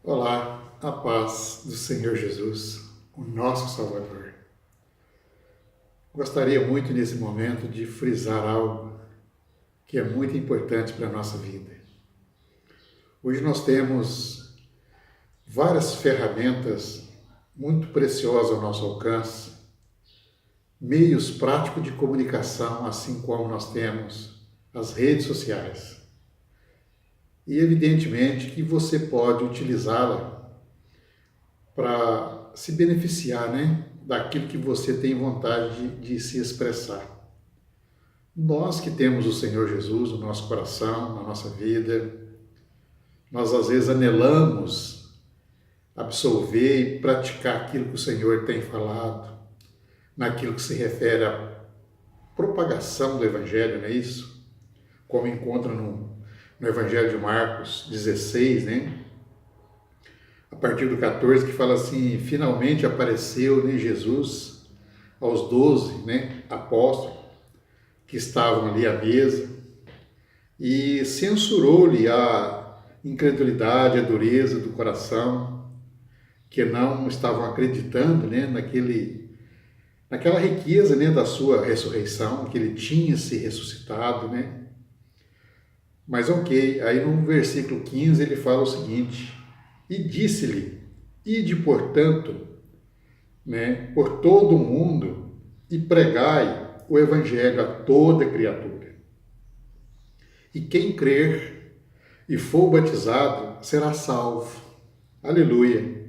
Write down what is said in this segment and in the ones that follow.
Olá, a paz do Senhor Jesus, o nosso Salvador. Gostaria muito nesse momento de frisar algo que é muito importante para a nossa vida. Hoje nós temos várias ferramentas muito preciosas ao nosso alcance, meios práticos de comunicação, assim como nós temos as redes sociais. E evidentemente que você pode utilizá-la para se beneficiar, daquilo que você tem vontade de se expressar. Nós que temos o Senhor Jesus no nosso coração, na nossa vida, nós às vezes anelamos absorver e praticar aquilo que o Senhor tem falado, naquilo que se refere à propagação do Evangelho, não é isso? Como encontra no Evangelho de Marcos 16, a partir do 14, que fala assim: finalmente apareceu Jesus aos 12 apóstolos que estavam ali à mesa e censurou-lhe a incredulidade, a dureza do coração, que não estavam acreditando naquela riqueza da sua ressurreição, que ele tinha se ressuscitado. Mas ok, aí no versículo 15 ele fala o seguinte: e disse-lhe, ide portanto, por todo o mundo e pregai o evangelho a toda criatura. E quem crer e for batizado será salvo. Aleluia.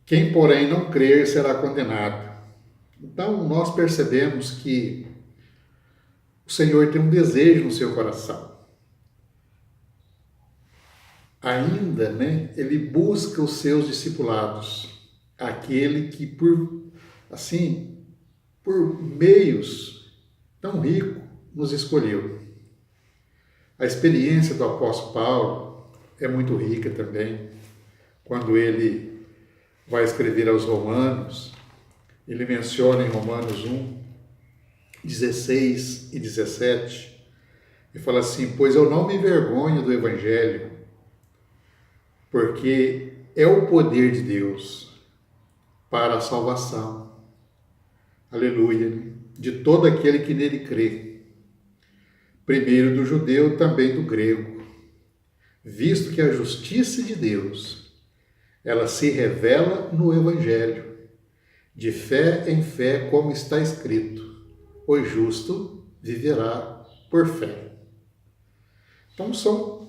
Quem, porém, não crer será condenado. Então, nós percebemos que o Senhor tem um desejo no seu coração. Ainda, ele busca os seus discipulados, aquele que por meios tão ricos nos escolheu. A experiência do apóstolo Paulo é muito rica também. Quando ele vai escrever aos Romanos, ele menciona em Romanos 1, 16 e 17, e fala assim: pois eu não me envergonho do Evangelho, porque é o poder de Deus para a salvação, aleluia, de todo aquele que nele crê, primeiro do judeu, também do grego, visto que a justiça de Deus, ela se revela no Evangelho, de fé em fé, como está escrito: o justo viverá por fé. Então são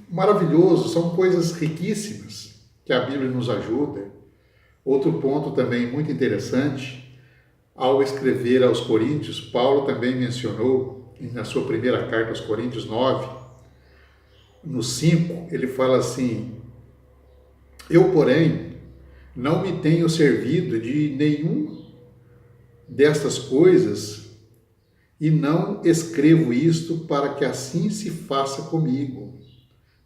maravilhosos, são coisas riquíssimas que a Bíblia nos ajuda. Outro ponto também muito interessante, ao escrever aos Coríntios, Paulo também mencionou, na sua primeira carta aos Coríntios 9, no 5, ele fala assim: eu, porém, não me tenho servido de nenhum destas coisas, e não escrevo isto para que assim se faça comigo,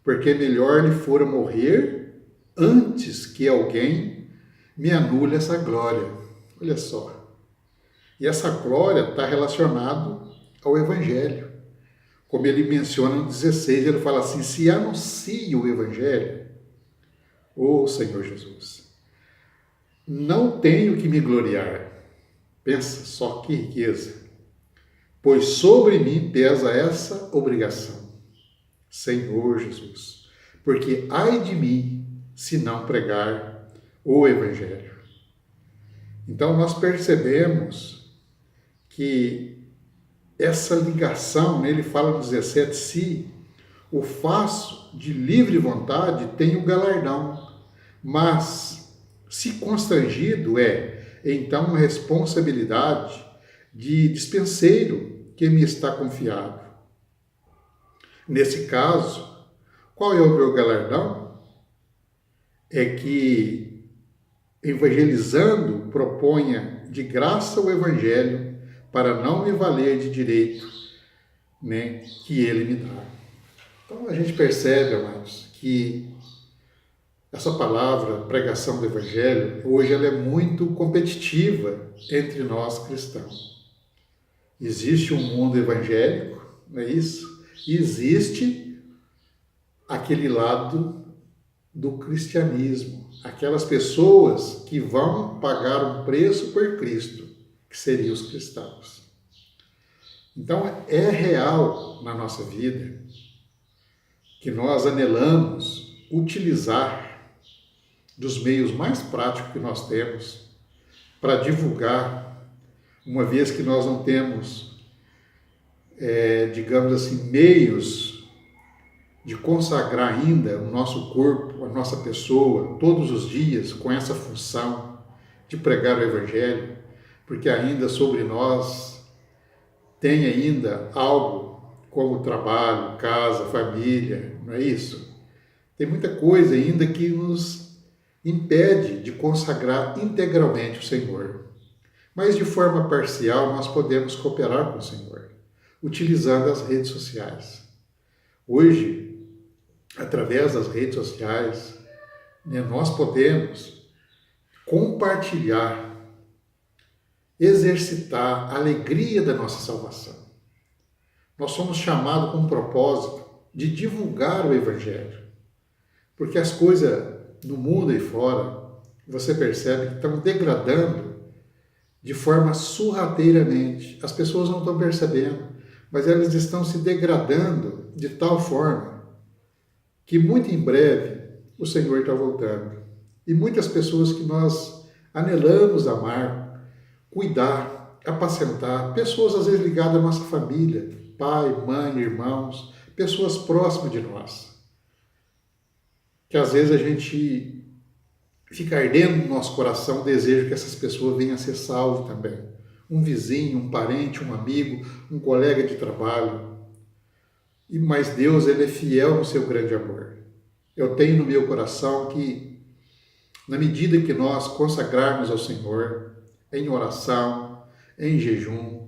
porque melhor lhe fora morrer antes que alguém me anule essa glória. Olha só. E essa glória está relacionada ao Evangelho. Como ele menciona no 16, ele fala assim: se anuncio o Evangelho, ô Senhor Jesus, não tenho que me gloriar. Pensa só que riqueza. Pois sobre mim pesa essa obrigação, Senhor Jesus, porque ai de mim se não pregar o Evangelho. Então nós percebemos que essa ligação, ele fala no 17, se o faço de livre vontade, tenho galardão, mas se constrangido então uma responsabilidade de dispenseiro que me está confiado. Nesse caso, qual é o meu galardão? É que, evangelizando, proponha de graça o Evangelho para não me valer de direito que ele me dá. Então a gente percebe, amados, que essa palavra, pregação do Evangelho, hoje ela é muito competitiva entre nós cristãos. Existe um mundo evangélico, não é isso? E existe aquele lado do cristianismo, aquelas pessoas que vão pagar um preço por Cristo, que seriam os cristãos. Então, é real na nossa vida que nós anelamos utilizar dos meios mais práticos que nós temos para divulgar, uma vez que nós não temos, digamos assim, meios de consagrar ainda o nosso corpo, a nossa pessoa, todos os dias com essa função de pregar o Evangelho, porque ainda sobre nós tem ainda algo como trabalho, casa, família, não é isso? Tem muita coisa ainda que nos impede de consagrar integralmente o Senhor. Mas de forma parcial nós podemos cooperar com o Senhor, utilizando as redes sociais. Hoje, através das redes sociais, nós podemos compartilhar, exercitar a alegria da nossa salvação. Nós somos chamados com um propósito de divulgar o Evangelho. Porque as coisas no mundo e fora, você percebe que estão degradando de forma sorrateiramente. As pessoas não estão percebendo, mas elas estão se degradando de tal forma que muito em breve o Senhor está voltando. E muitas pessoas que nós anelamos amar, cuidar, apacentar, pessoas às vezes ligadas à nossa família, pai, mãe, irmãos, pessoas próximas de nós, que às vezes a gente fica ardendo no nosso coração o desejo que essas pessoas venham a ser salvas também. Um vizinho, um parente, um amigo, um colega de trabalho. Mas Deus, Ele é fiel no seu grande amor. Eu tenho no meu coração que, na medida que nós consagrarmos ao Senhor, em oração, em jejum,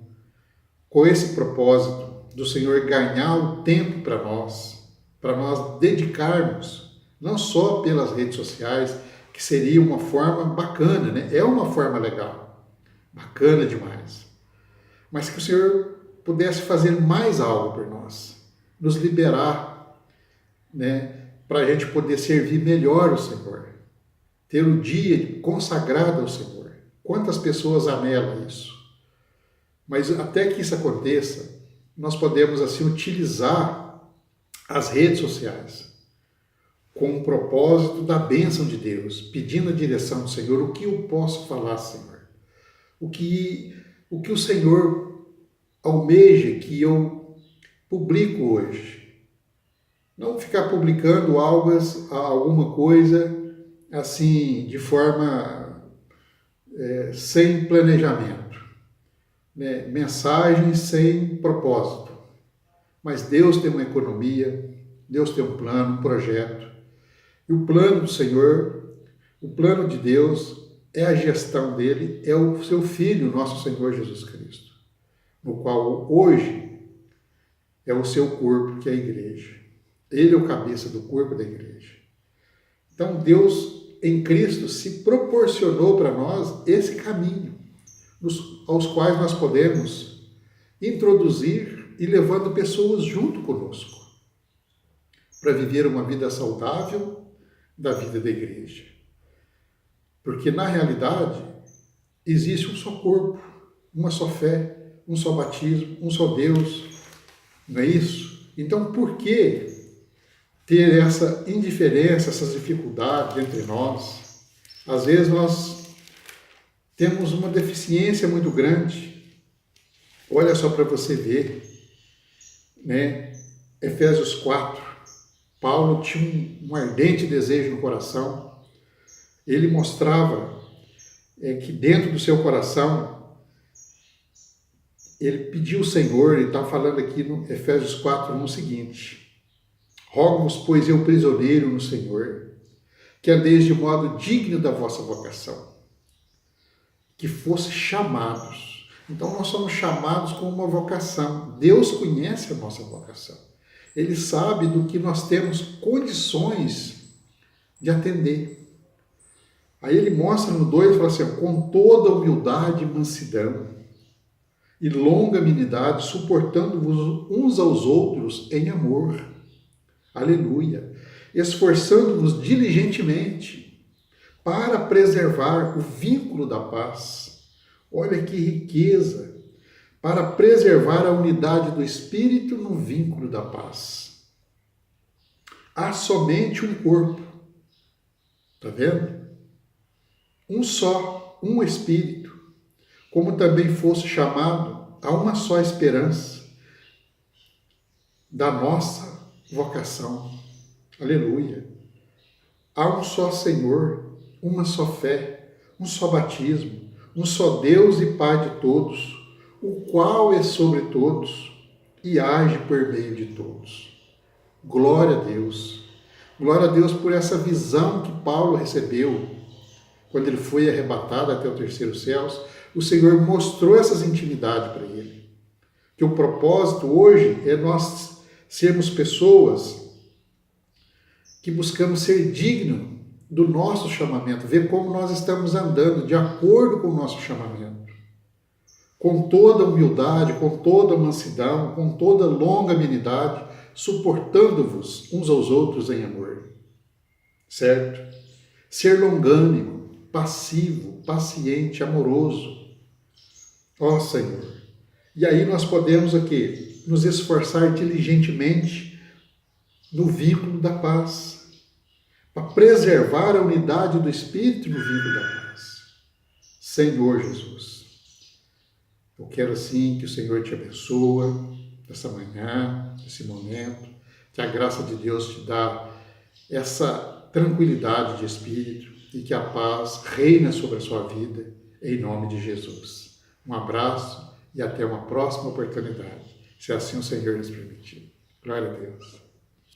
com esse propósito do Senhor ganhar o tempo para nós dedicarmos, não só pelas redes sociais, que seria uma forma bacana, né? É uma forma legal, bacana demais, mas que o Senhor pudesse fazer mais algo por nós, nos liberar, né? Para a gente poder servir melhor o Senhor, ter o dia consagrado ao Senhor. Quantas pessoas anelam isso? Mas até que isso aconteça, nós podemos assim utilizar as redes sociais com o propósito da bênção de Deus, pedindo a direção do Senhor. O que eu posso falar, Senhor? O que o Senhor almeja que eu publico hoje? Não ficar publicando alguma coisa assim de forma sem planejamento. Né, mensagens sem propósito. Mas Deus tem uma economia, Deus tem um plano, um projeto. E o plano do Senhor, o plano de Deus, é a gestão dele, é o seu Filho, nosso Senhor Jesus Cristo, no qual hoje é o seu corpo, que é a igreja. Ele é o cabeça do corpo da igreja. Então Deus, em Cristo, se proporcionou para nós esse caminho, aos quais nós podemos introduzir e levando pessoas junto conosco para viver uma vida saudável da vida da igreja. Porque, na realidade, existe um só corpo, uma só fé, um só batismo, um só Deus, não é isso? Então, por que ter essa indiferença, essas dificuldades entre nós? Às vezes nós temos uma deficiência muito grande. Olha só para você ver, né? Efésios 4, Paulo tinha um ardente desejo no coração. Ele mostrava que dentro do seu coração, ele pediu ao Senhor, ele está falando aqui no Efésios 4, o seguinte: rogo-vos, pois eu prisioneiro no Senhor, que andeis de modo digno da vossa vocação, que fosse chamados. Então nós somos chamados com uma vocação. Deus conhece a nossa vocação. Ele sabe do que nós temos condições de atender. Aí ele mostra no 2, fala assim: com toda humildade e mansidão e longanimidade, suportando-vos uns aos outros em amor. Aleluia. esforçando-nos diligentemente para preservar o vínculo da paz. Olha que riqueza! Para preservar a unidade do Espírito no vínculo da paz. Há somente um corpo. Está vendo? Um só, um Espírito. Como também fosse chamado a uma só esperança da nossa vocação. Aleluia. Há um só Senhor, uma só fé, um só batismo, um só Deus e Pai de todos, o qual é sobre todos e age por meio de todos. Glória a Deus. Glória a Deus por essa visão que Paulo recebeu quando ele foi arrebatado até o terceiro céu. O Senhor mostrou essas intimidades para ele. Que o propósito hoje é nós sermos pessoas que buscamos ser dignos do nosso chamamento, ver como nós estamos andando de acordo com o nosso chamamento. Com toda humildade, com toda mansidão, com toda longanimidade, suportando-vos uns aos outros em amor. Certo? Ser longânimo, passivo, paciente, amoroso. Ó Senhor. E aí nós podemos aqui nos esforçar diligentemente no vínculo da paz, para preservar a unidade do Espírito no vínculo da paz. Senhor Jesus, eu quero assim que o Senhor te abençoe nessa manhã, nesse momento, que a graça de Deus te dá essa tranquilidade de espírito e que a paz reina sobre a sua vida, em nome de Jesus. Um abraço e até uma próxima oportunidade, se assim o Senhor nos permitir. Glória a Deus.